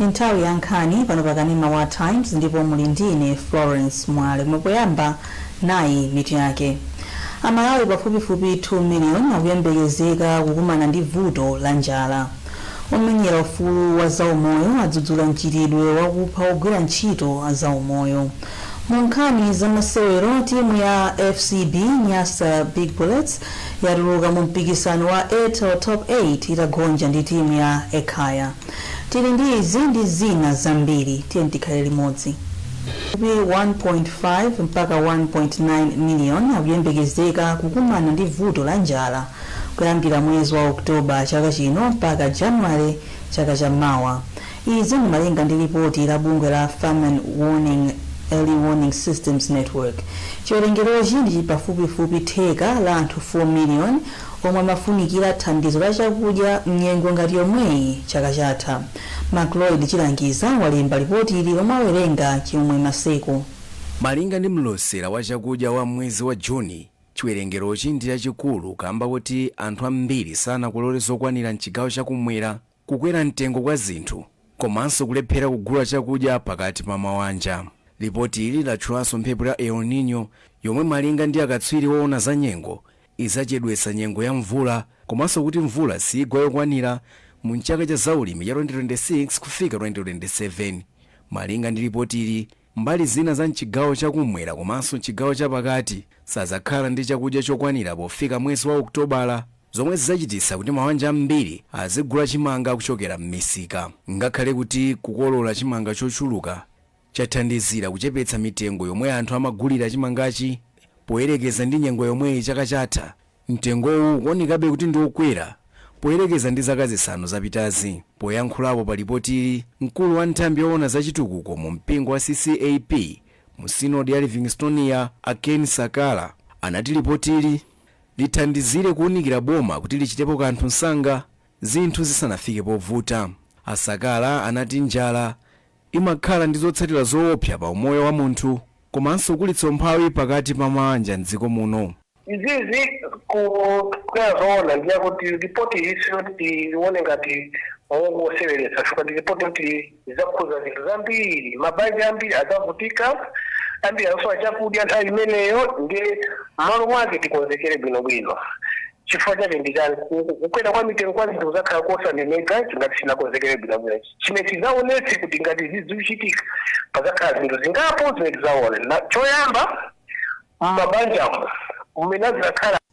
Nthawi ya Nkhani pano pa Mmawa Times ndipo muli ndine Florence Mwale. Mpoyamba nayi mitu yake. Amalawi pafupifupi 2 million akuyembekezeka kukumana ndi vuto la njala. Omenyera ufulu wa zaumoyo adzudzula mchitidwe wakupha ogwira ntchito a zaumoyo. Mu nkhani za masewero, timu ya FCB Nyasa Big Bullets yatuluka mu mpikisano wa Airtel Top 8 itagonja ndi timu ya Ekhaya. Tili ndi izi ndi zina zambiri, tiye tikhale limodzi. 1.5 mpaka 1.9 million akuyembekezeka kukumana ndi vuto la njala kuyambira mwezi wa Oktoba chaka chino mpaka January chaka cha Mmawa. Izi ndi malinga ndi ripoti la bungwe la Famine Early Warning Systems Network. Chiwerengerochi ndi pafupifupi theka la anthu 4 million omwe amafunikira thandizo la chakudya mnyengo ngati yomweyi chaka chatha. Macloyd Chilangiza walemba ripoti ili lomwe awerenga chimwe maseko. Malinga ndi mlosera wa chakudya wa mwezi wa Juni, chiwerengerochi ndi chachikulu kamba kuti anthu ambiri sanakolole zokwanira mchigawo chakumwera, kukwera mtengo kwa zinthu komanso kulephera kugula chakudya pakati pa mabanja. Ripoti ili latchulanso mphepo ya El Nino yomwe malinga ndi akatswiri woona za nyengo izachedwetsa nyengo ya mvula komanso kuti mvula sigwa yokwanira mu chaka cha zaulimi ya 2026 kufika 2027. Malinga ndi ripoti ili, mbali zina za mchigawo chakumwera komanso mchigawo chapakati sazakhala ndi chakudya chokwanira pofika mwezi wa Okutobala, zomwe zachititsa kuti mabanja ambiri azigula chimanga kuchokera m'misika. Ngakhale kuti kukolola chimanga chochuluka chathandizira kuchepetsa mitengo yomwe anthu amagulira chimangachi, poyerekeza ndi nyengo yomweyi chaka chatha mtengowu kuonekabe kuti ndi okwera poyerekeza ndi zaka zisanu zapitazi. Poyankhulapo pa ripoti, mkulu wa nthambi yoona zachitukuko mu mpingo wa CCAP mu sinodi ya Livingstonia Ken Sakala anati ripoti ili lithandizire kuunikira boma kuti lichitepo kanthu msanga zinthu zisanafike povuta. Asakala anati njala imakhala ndi zotsatira zoopsa pa umoyo wa munthu komanso kulitsa umphawi pakati pa mabanja m'dziko muno. Izizi kuyazoona ndiye kuti ripoti ili ione ngati woseweretsa chifukwa ndi ripoti kuti izakhuza zinthu zambiri, mabanja ambiri azavutika, ambiri asowa chakudya nthawi imeneyo, ndiye malo mwake tikonzekere bwinobwino. Chifukwa chake ndi chani kukwera kwa mitengo kwa zinthu zakhala kosaneneka ngati sinakonzekere bwinobwino. Chimene chizaonetse kuti ngati zizichitika pazakhala zinthu zingapo zimene tizaona. Choyamba mmabanjamo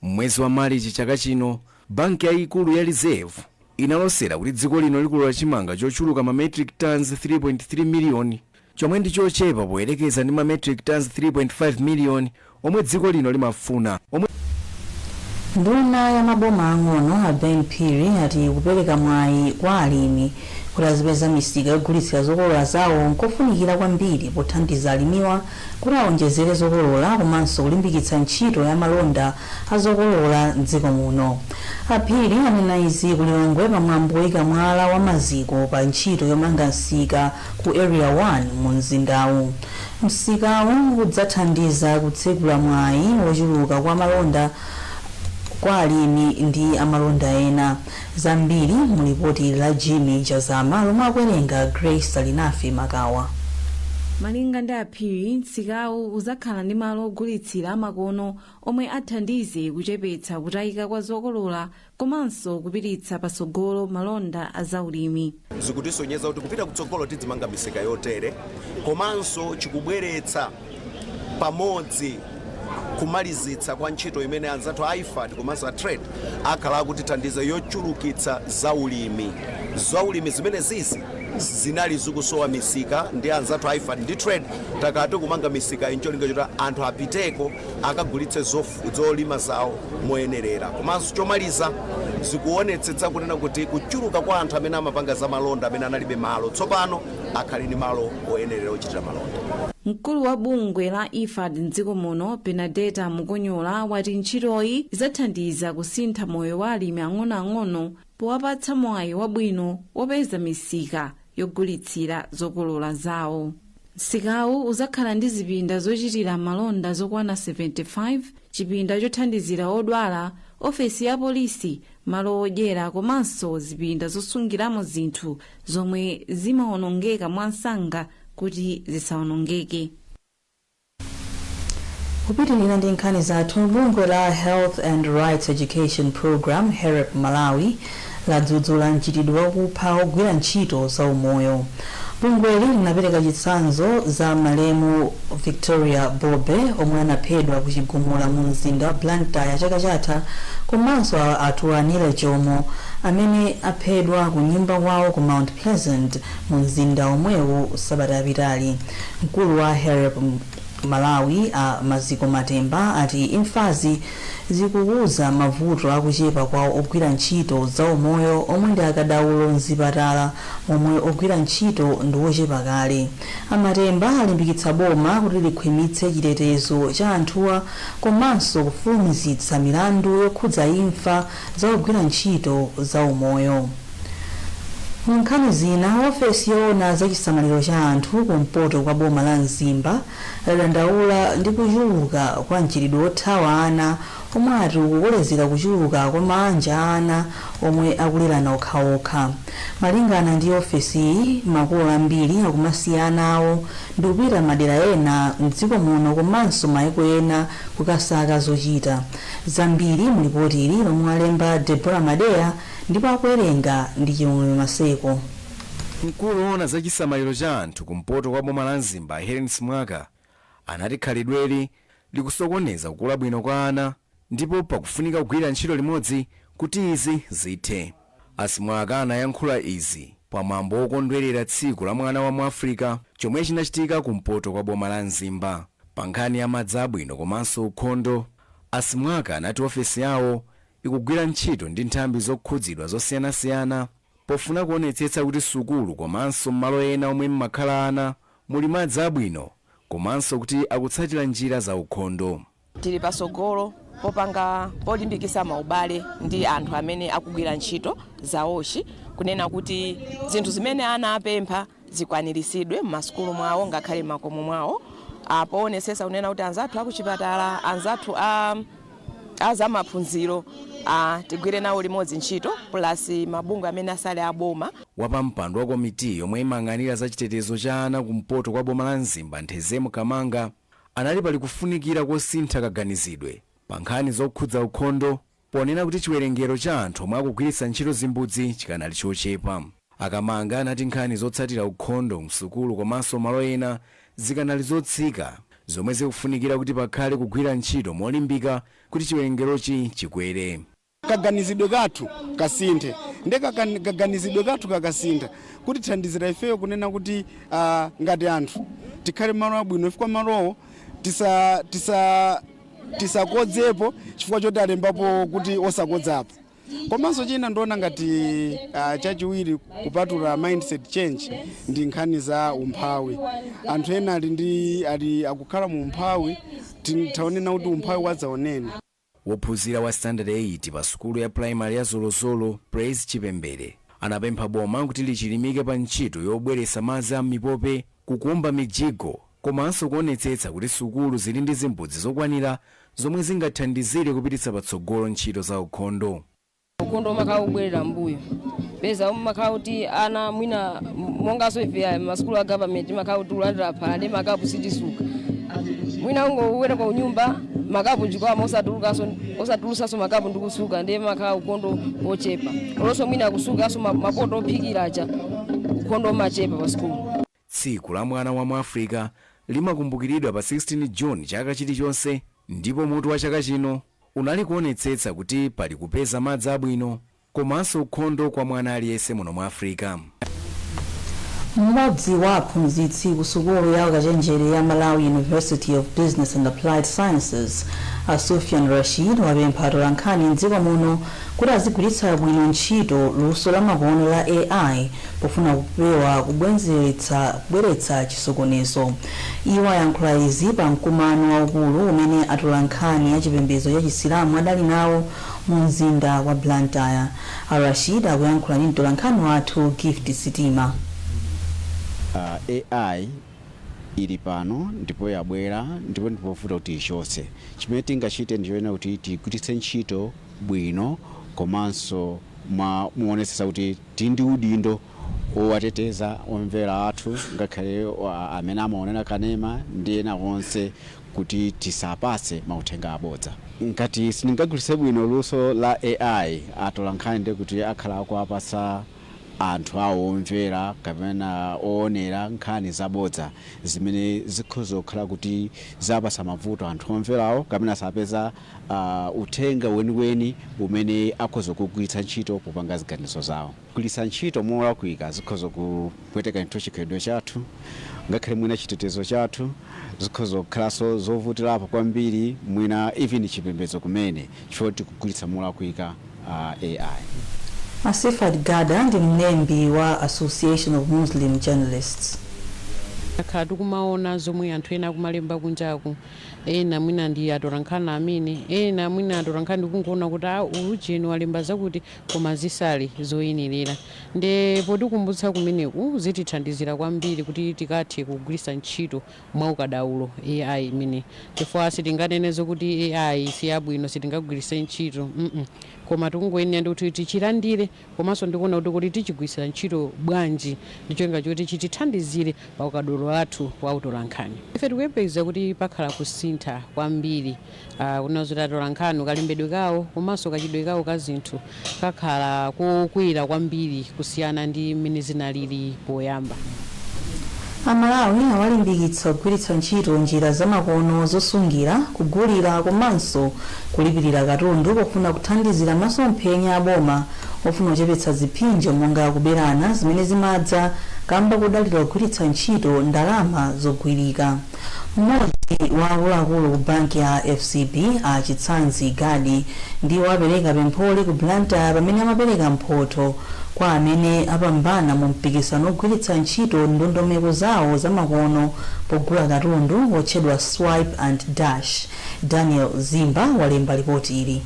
mwezi wa Marichi chaka chino, banki yayikulu ya Reserve inalosera kuti dziko lino likolola chimanga chochuluka ma metric tons 3.3 million, chomwe ndi chochepa poyerekeza ndi ma metric tons 3.5 million omwe dziko lino limafuna. Nduna ya maboma ang'ono a Ben Phiri ati kupereka mwayi kwa alimi kuti azipeza misika yogulitsira zokolola zawo nkofunikira kwambiri pothandiza alimiwa kuti aonjezere zokolola komanso kulimbikitsa ntchito ya malonda a zokolola m'dziko muno. Phiri anena izi kulilongwe pamwambo woyika mwala wa maziko pa ntchito yomanga msika ku Area 1 mu mzindawu. Msikawu udzathandiza kutsegula mwayi wochuluka kwa malonda kwa alimi ndi amalonda ena. Zambiri mu ripoti la Jimmy Jazama lomwe akuwerenga Grace Salinafi Makawa. Malinga ndi Phiri, msikawu uzakhala ndi malo ogulitsira makono omwe athandize kuchepetsa kutayika kwa zokolola komanso kupititsa patsogolo malonda a zaulimi. Zikutisonyeza kuti kupita kutsogolo tizimanga misika yotere komanso chikubweretsa pamodzi kumalizitsa kwa ntchito imene anzathu a IFAD komanso a trade akhala kuti thandizo yochulukitsa zaulimi zimene zizi zinali zikusowa misika ndi anzathu a IFAD ndi trade takati kumanga misika incholinga choti anthu apiteko akagulitse zolima zawo moyenerera. Komanso chomaliza zikuonetsetsa kunena kuti kuchuluka kwa anthu amene amapanga za malonda amene analibe malo tsopano akhali ndi malo oyenerera ochitira malonda. Mkulu wa bungwe la IFAD m'dziko muno Benedetta Mukonyola wati ntchitoyi idzathandiza kusintha moyo wa alimi ang'onoang'ono powapatsa mwayi wabwino wopeza misika yogulitsira zokolola zawo. Msikawu uzakhala ndi zipinda zochitira malonda zokwana 75 chipinda chothandizira odwala, ofesi ya polisi, malo odyera komanso zipinda zosungiramo zinthu zomwe zimawonongeka mwansanga kuti zisawonongeke. Kupitilira ndi nkhani zathu, bungwe la Health and Rights Education Program HEREP Malawi ladzudzula mchitidwe wakupha ogwira ntchito za umoyo. Bungweli linapereka chitsanzo za malemu Victoria Bobe omwe anaphedwa kuchigumula mu mzinda wa Blantyre chaka chatha, komanso atuwanire Jomo amene aphedwa ku nyumba kwawo ku Mount Pleasant mu mzinda omwewu sabata yapitali. Mkulu wa HEREP Malawi Maziko Matemba ati imfazi zikukuza mavuto akuchepa kwa ogwira ntchito za umoyo omwe ndi akadaulo mzipatala omwe ogwira ntchito ndi ochepa kale. Amatemba alimbikitsa boma kuti likhwimitse chitetezo cha anthuwa komanso kufulumizitsa milandu yokhudza imfa za ogwira ntchito za umoyo. Nkhani zina, ofesi yoona za chisamaliro cha anthu kumpoto kwa boma la Mzimba ladandaula ndi kuchuluka kwa mchitidwe othawa ana omwe ati ukukolezera kuchuluka kwa manja ana omwe akulera okhaokha. Malingana ndi ofesi, makolo ambiri akumasiya ana awo ndi kupita madera ena mdziko muno komanso maiko ena kukasaka zochita. Zambiri mu lipoti ili lomwe alemba Deborah Madea ndipo akuwerenga ndi Chimwemwe Maseko. Mkulu woona za chisamaliro cha anthu kumpoto kwa boma la Mzimba Helen Smwaka anati khalidweli likusokoneza kukula bwino kwa ana ndipo pakufunika kugwira ntchito limodzi kuti izi zithe. Asmwaka anayankhula izi pamwambo wokondwerera tsiku la mwana wa Muafrika chomwe chinachitika kumpoto kwa boma la Mzimba. Pa nkhani ya madzi abwino komanso ukhondo, Asmwaka anati ofesi yawo ikugwira ntchito ndi nthambi zokhudzidwa zosiyanasiyana pofuna kuonetsetsa kuti sukulu komanso malo ena omwe mmakhala ana muli madzi abwino komanso kuti akutsatira njira za ukhondo. Tili pasogolo popanga polimbikisa maubale ndi anthu amene akugwira ntchito zawoshi kunena kuti zinthu zimene ana apempha zikwaniritsidwe m'masukulu mwawo ngakhale makomo mwawo. Poonetsetsa kunena kuti anzathu akuchipatala, anzathu azamaphunziro tigwire nawo limodzi ntchito plus mabungwe amene asale aboma. Wapampando wa komiti yomwe imang'anira za chitetezo cha ana kumpoto kwa boma la Mzimba Nthezemu Kamanga anali pali kufunikira kosintha kaganizidwe pa nkhani zokhudza ukhondo ponena kuti chiwerengero cha anthu omwe akugwiritsa ntchito zimbudzi chikanali chochepa. Akamanga anati nkhani zotsatira ukhondo msukulu komanso malo ena zikanali zotsika zomwe zikufunikira kuti pakhale kugwira ntchito molimbika kuti chiwerengerochi chikwere. Kaganizidwe kathu kasinthe ndeka kaganizidwe kathu kakasintha kuti thandizira ifeyo kunena kuti ngati anthu tikhale malo abwino ifika malowo tisakodzepo chifukwa choti alembapo kuti osakodzapo. Komanso china ndona ngati chachiwiri kupatula mindset change ndi nkhani za umphawi. Anthu ena ali akukhala mu umphawi, taonena kuti umphawi wadzaonene. Wophunzira wa standard 8 pa sukulu ya primary ya Zolozolo Praise Chipembere anapempha boma kuti lichilimike pa ntchito yobweretsa madzi a mipope kukumba mijigo komanso kuonetsetsa kuti sukulu zili ndi zimbudzi zokwanira zomwe zingathandizire kupititsa patsogolo ntchito za ukhondo. Ukhondo umakhala ubwerera mbuyo peza umakhala kuti ana mwina mongaso ife masukulu a government makhala kuti ulandira phale makapu sitisuka mwina ungowera kwa nyumba makapu njikwa osatulusaso makapu ndikusuka ndiye makhala ukhondo ochepa olonso mwina kusukaso mapoto ophikira aja ukhondo machepa pa sukulu. Tsiku la mwana wa Muafrika limakumbukiridwa pa 16 June chaka chilichonse ndipo mutu wa chaka chino unali kuonetsetsa kuti pali kupeza madzi abwino komanso ukhondo kwa mwana aliyense muno mu Afrika. Mmodzi wa aphunzitsi ku sukulu ya ukachenjere ya Malawi University of Business and Applied Sciences Sufyan Rashid wapempha atolankhani mdziko muno kuti azigwiritsa bwino ntchito luso la makono la AI pofuna kupewa kubweretsa chisokonezo. Iwo ayankhula izi pa mkumano waukulu umene atolankhani achipembedzo cha Chisilamu adali nawo mu mzinda wa Blantyre. Rashid akuyankhula ndi mtolankhani wathu Gift Sitima. AI ili pano ndipo yabwera ndipo ndipofuta kuti ichotse. Chimene tingachite ndichoena kuti tigwiritse ntchito bwino komanso muonetsetsa kuti tindi udindo owateteza omvera athu ngakhale amene amaonera kanema ndi ena onse kuti tisapatse mauthenga abodza. Ngati sindingagwiritse bwino luso la AI atola nkhani ndi kuti akhala akuwapatsa anthu awo omvera kapena oonera nkhani zabodza zimene zikhoza kukhala kuti zapatsa mavuto anthu omverawo kapena sapeza uthenga weniweni umene akhoza kugwiritsa ntchito popanga ziganizo zawo. Kugwiritsa ntchito molakwika zikhoza kupweteka nthu chikhalidwe chathu ngakhale mwina chitetezo chathu, zikhoza kukhalanso zovutirapo kwambiri mwina even chipembedzo kumene choti kugwiritsa molakwika AI. Asifat Gada ndi mlembi wa Association of Muslim Journalists. Akhala tikumaona zomwe anthu ena kumalemba kunjaku, ena mwina ndi atolankhani amene, ena mwina atolankhani kungoona kuti ulujeni walemba zakuti koma zisali zoyenera. Nde potikumbutsa kumeneku zitithandizira kwambiri kuti tikathe kugwiritsa ntchito mwaukadaulo AI imene. Chifukwa sitinganene zokuti AI siyabwino sitingagwiritse ntchito. Koma tikungoyenera kuti tichilandire komanso ndikuona kuti tichigwiritsa ntchito bwanji ndicholinga choti chitithandizire pa ukadaulo wathu wa utolankhani. Ife tikuyembekeza kuti pakhala kusintha kwambiri kuna zoti atolankhani kalembedwe kawo komanso kachidwe kawo ka zinthu kakhala kokwera kwambiri kusiyana ndi mmene zinalili poyamba. Amalawi awalimbikitsa kugwiritsa ntchito njira zamakono zosungira, kugulira komanso kulipirira katundu pofuna kuthandizira masomphenya aboma ofuna kuchepetsa ziphinjo monga kuberana zimene zimadza kamba kudalira kugwiritsa ntchito ndalama zogwirika. Mmodzi wa akuluakulu ku banki ya FCB Chitsanzi Gadi ndiwo apereka pempholi ku Blantyre pamene amapereka mphoto kwa amene apambana mu mpikisano ogwiritsa ntchito ndondomeko zawo zamakono pogula katundu wotchedwa Swipe and Dash. Daniel Zimba walemba ripoti ili.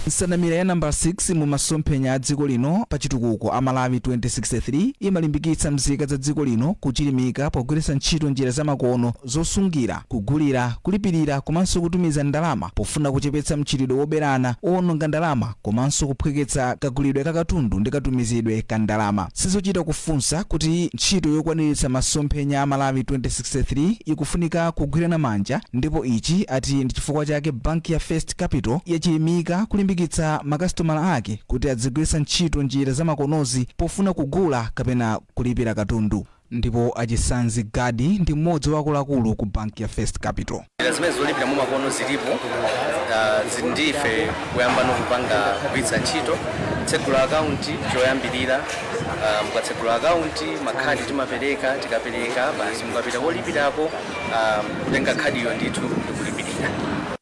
Nsanamira ya namba 6 mu masomphenya a dziko lino pa chitukuko a Malawi 2063 imalimbikitsa mzika za dziko lino kuchilimika pogwiritsa ntchito njira zamakono zosungira, kugulira, kulipirira komanso kutumiza ndalama pofuna kuchepetsa mchitidwe woberana owononga ndalama komanso kuphweketsa kagulidwe ka katundu ndi katumizidwe ka ndalama. Sizochita kufunsa kuti ntchito yokwaniritsa masomphenya a Malawi 2063 ikufunika kugwirana manja, ndipo ichi ati ndi chifukwa chake banki ya First Capital yachilimika kulimbikitsa makasitomala ake kuti adzigwiritsa ntchito njira zamakonozi pofuna kugula kapena kulipira katundu. Ndipo Chitsanzi Gadi ndi mmodzi wa akuluakulu ku banki ya First Capital. Zimene zolipira mu makono zilipo zindife kuyamba nokupanga kugwiritsa ntchito tsegula akaunti choyambirira, mukatsegula akaunti makhadi timapereka, tikapereka basi mukapita kolipirako kutenga khadiyo ndithu ndikulipirira.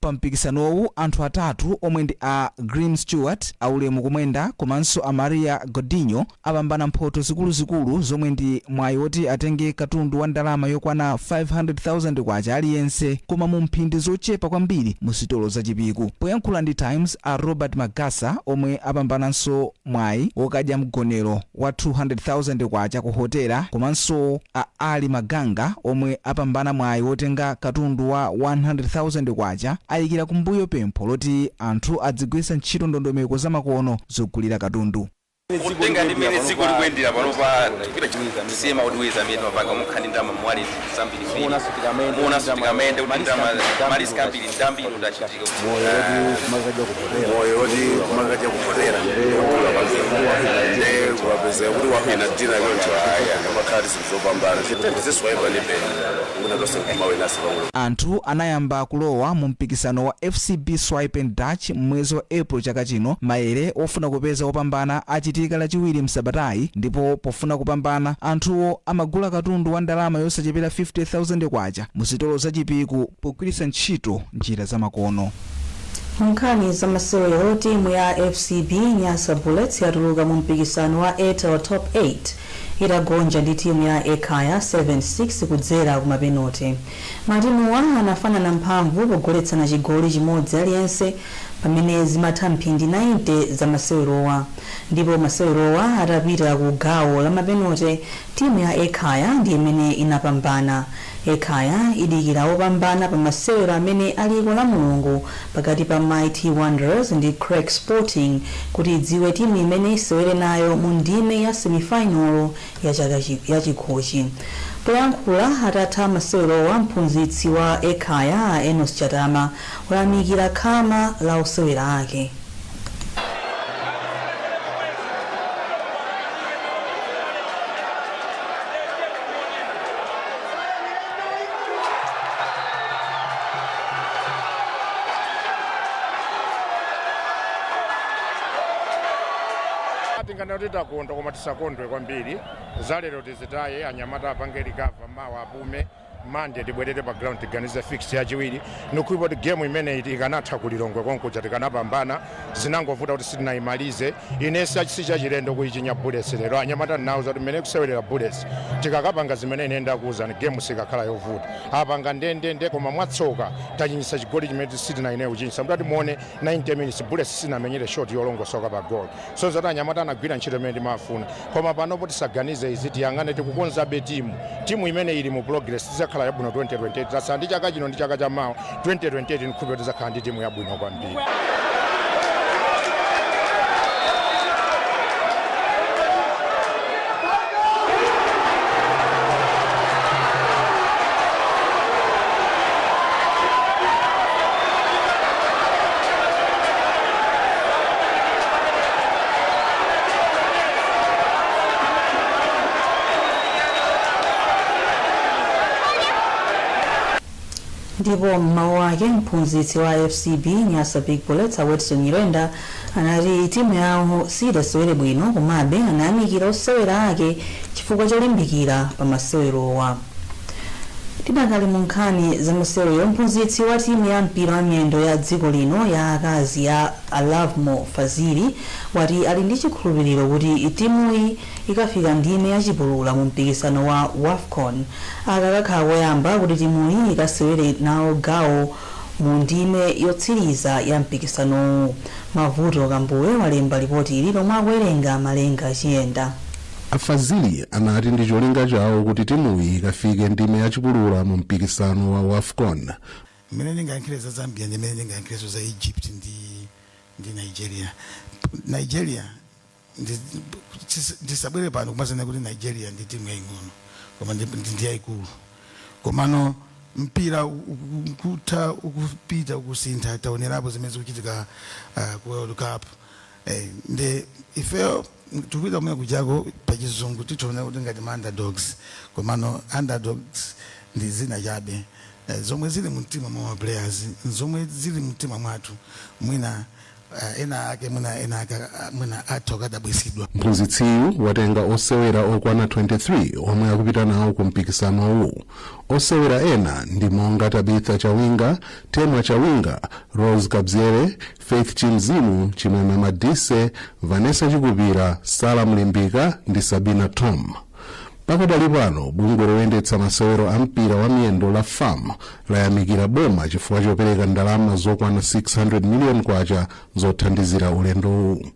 Pa mpikisanowu anthu atatu omwe ndi a Green Stewart, Aulemu Kumwenda komanso a Maria Godinho apambana mphoto zikuluzikulu zomwe ndi mwayi woti atenge katundu wa ndalama yokwana 500,000 kwacha aliyense, koma mu mphindi zochepa kwambiri mu sitolo zachipiku. Poyankhula ndi Times, a Robert Magasa omwe apambananso mwayi wokadya mgonero wa 200,000 kwacha ku hotela, komanso a Ali Maganga omwe apambana mwayi wotenga katundu wa 100,000 kwacha, ayikira kumbuyo pempho loti anthu adzigwiritsa ntchito ndondomeko zamakono zogulira katundu. Kutenga ndi mene dziko likuyendera pano pa sema udweza mene mapanga mukhani ndama mwali zambiri free mona sikamende kuti ndama mali skambiri ndambi udachitika moyo wodi kumakaja kupotera nde wapeze kuti wapina dina yonto aya ngamakhadi sizopambana ziswipe libe unakose kumawena sibangu. Anthu anayamba kulowa mu mpikisano wa FCB Swipe and Dash mwezi wa April chaka chino. Maere ofuna kupeza opambana achitika lachiwiri msabatayi, ndipo pofuna kupambana anthuwo amagula katundu wa ndalama yosachepera 50,000 kwacha mu sitolo zachipiku pogwiritsa ntchito njira zamakono. Nkhani za masewero, timu ya FCB Nyasa Bullets yatuluka mu mpikisano wa Airtel Top 8 itagonja ndi timu ya Ekaya 7-6 kudzera kumapenalty. Matimuwa anafanana mphamvu pogoletsana chigoli chimodzi aliyense pamene zimatha mphindi 90 za masewerowa, ndipo masewerowa atapita ku gawo la mapenalty timu ya ekhaya ndi imene inapambana. Ekhaya idikira opambana pa masewero amene aliko la mulungu pakati pa Mighty Wanderers ndi Craig Sporting kuti idziwe timu imene isewere nayo mu ndime ya semifinal ya chikhochi. Poyankhula atatha masewero wa mphunzitsi wa ekhaya Enos Chatama wayamikira khama la osewera ake. Tingana titakondwa koma tisakondwe kwambiri zalero tizitaye anyamata apange likava Mmawa apume mande tibwerere pa ground tiganize fix yachiwiri nikuipa kuti game imene ikanatha kulilongwe konkuja tikanapambana zinangovuta kuti sitinayimalize inesi sichachilendo kuichinya bullets lero anyamata nauza kuti mmene kusewerera bullets tikakapanga zimene inenda kuuzani game sikakhala yovuta apanga ndende koma mwatsoka tachinyisa chigoli chimene sitinayine kuchinyisa mdati muone 90 minutes bullets sinamenyere shot yolongosoka pa goal so zoti anyamata anagwira ntchito imene timafuna koma panopo tisaganize izi tiyang'ane tikukonzabe timu imene ili mu progress tizakhala yabwino 2028 tasa ndi chaka chino ndi chaka cha mawa 2028 nkhupe tizakhala ndi timu yabwino kwambiri. Ndipo mmawa wake mphunzitsi wa FCB Nyasa Big Bullets Awetson Nyirenda anati timu yawo sidasewere bwino komabe anayamikira osewera ake chifukwa cholimbikira pa masewerowa. Tidakali mu nkhani za masewero mphunzitsi wa timu ya mpira wa miyendo ya dziko lino ya akazi ya Alavmo Fazili wati ali ndi chikhulupiriro kuti timuyi ikafika ndime yachipulula mu mpikisano wa WAFCON akakakhala koyamba kuti timuyi ikasewere nawo gawo mu ndime yotsiriza ya mpikisano. Mavuto Kambuwe walemba ripoti ili lomwe akuwerenga Malenga Chiyenda. Afazili anati ndi cholinga chawo kuti timuyi ikafike ndime yachipulula mu mpikisano wa WAFCON. Mmene ndingayankhire za Zambia ndi mmene ndingayankhire za Egypt ndi Nigeria ndisabwere pano kumazana kuti Nigeria ndi timu yaying'ono koma ndi yayikulu komano mpira ukutha ukupita ukusintha taonerapo zimene zikuchitika ku World Cup nde ifeo tupita mwe kujako pachizungu titona kuti ngati underdogs komano underdogs ndi zina chabe zomwe zili mumtima mwa players zomwe zili mumtima mwathu mwina ena ake mwina athoka dabwisidwa. Mphunzitsiyu watenga osewera okwana 23 omwe akupita nawo ku mpikisano uwu. Osewera ena ndi monga Tabitha Chawinga, Temwa Chawinga, Rose Kabzere, Faith Chimzimu, Chimwemwe Madise, Vanessa Chikupira, Sala Mlimbika ndi Sabina Tom. Pakadali pano bungwe loyendetsa masewero a mpira wa miyendo la FAM layamikira boma chifukwa chopereka ndalama zokwana 600 million kwacha zothandizira ulendo uwu.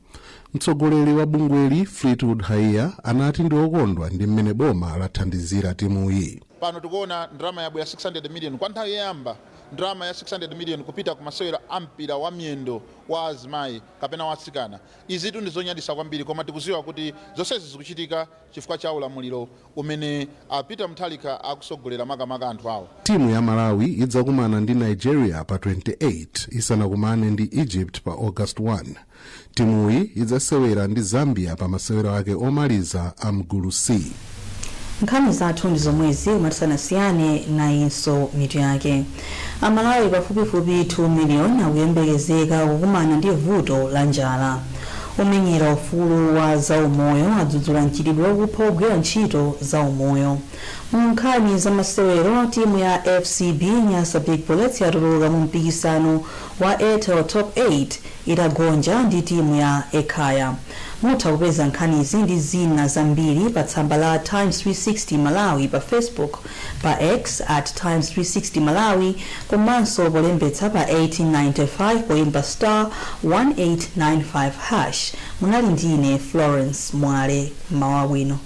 Mtsogoleri wa bungweli Fleetwood Haiya anati ndi okondwa ndi mmene boma lathandizira timuyi. Pano tikuona ndalama yabwera 600 million kwa nthawi yoyamba ndalama ya 600 million kupita ku masewero a mpira wa miyendo wa azimayi kapena watsikana. Izitu ndi zonyadisa kwambiri koma tikuziwa kuti zonsezi zikuchitika chifukwa cha ulamuliro umene Peter Mutharika akusogolera makamaka anthu awo. Timu ya Malawi idzakumana ndi Nigeria pa 28 isanakumane ndi Egypt pa August 1. Timuyi idzasewera ndi Zambia pa masewero ake omaliza a mgulu C. Nkhani zathu ndi zomwezi umatisanasiyane na inso mitu yake. Amalawi pafupifupi 2 miliyoni akuyembekezeka kukumana ndi vuto la njala. Umenyera ufulu wa zaumoyo adzudzula mchitidwe wakupha ogwira ntchito zaumoyo. Mu nkhani za masewero timu ya FCB Nyasa Big Bullets yatuluka mu mpikisano wa Airtel Top 8 itagonja ndi timu ya Ekhaya. Mutha kupeza nkhanizi ndi zina zambiri pa tsamba la Times 360 Malawi pa Facebook, pa X @Times360 Malawi, komanso polembetsa pa 1895 poimba *1895#. Munali ndine Florence Mwale, Mmawa bwino.